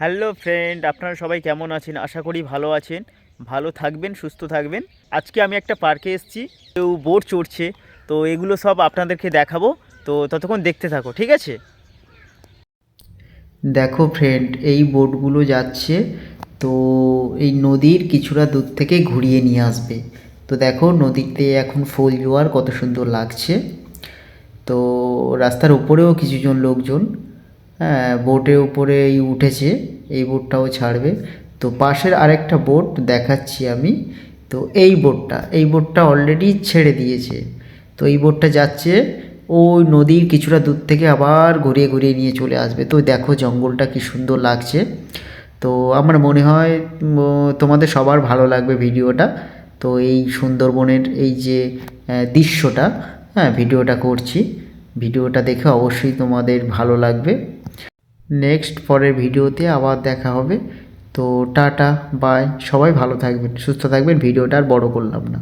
Hello friend, আপনারা সবাই কেমন আছেন? আশা করি ভালো আছেন, ভালো থাকবেন, সুস্থ থাকবেন। আজকে আমি একটা পার্কে এসেছি, কেউ বোট চড়ছে, তো এগুলো সব আপনাদেরকে দেখাবো। তো ততক্ষণ দেখতে থাকো, ঠিক আছে? দেখো ফ্রেন্ড, এই বোটগুলো যাচ্ছে, তো এই নদীর কিছুটা দূর থেকে ঘুরিয়ে নিয়ে আসবে। তো দেখো নদীতে এখন ফুল জোয়ার কত সুন্দর লাগছে। তো রাস্তার উপরেও কিছুজন লোকজন, হ্যাঁ, বোটের উপরে এই উঠেছে, এই বোটটাও ছাড়বে। তো পাশের আরেকটা বোট দেখাচ্ছি আমি। তো এই বোটটা অলরেডি ছেড়ে দিয়েছে। তো এই বোটটা যাচ্ছে ওই নদীর কিছুটা দূর থেকে আবার ঘুরিয়ে ঘুরিয়ে নিয়ে চলে আসবে। তো দেখো জঙ্গলটা কি সুন্দর লাগছে। তো আমার মনে হয় তোমাদের সবার ভালো লাগবে ভিডিওটা। তো এই সুন্দরবনের এই যে দৃশ্যটা, হ্যাঁ, ভিডিওটা করছি। ভিডিওটা দেখে অবশ্যই তোমাদের ভালো লাগবে। নেক্সট পরের ভিডিওতে আবার দেখা হবে। তো টাটা, বাই, সবাই ভালো থাকবেন, সুস্থ থাকবেন। ভিডিওটা আর বড় করলাম না।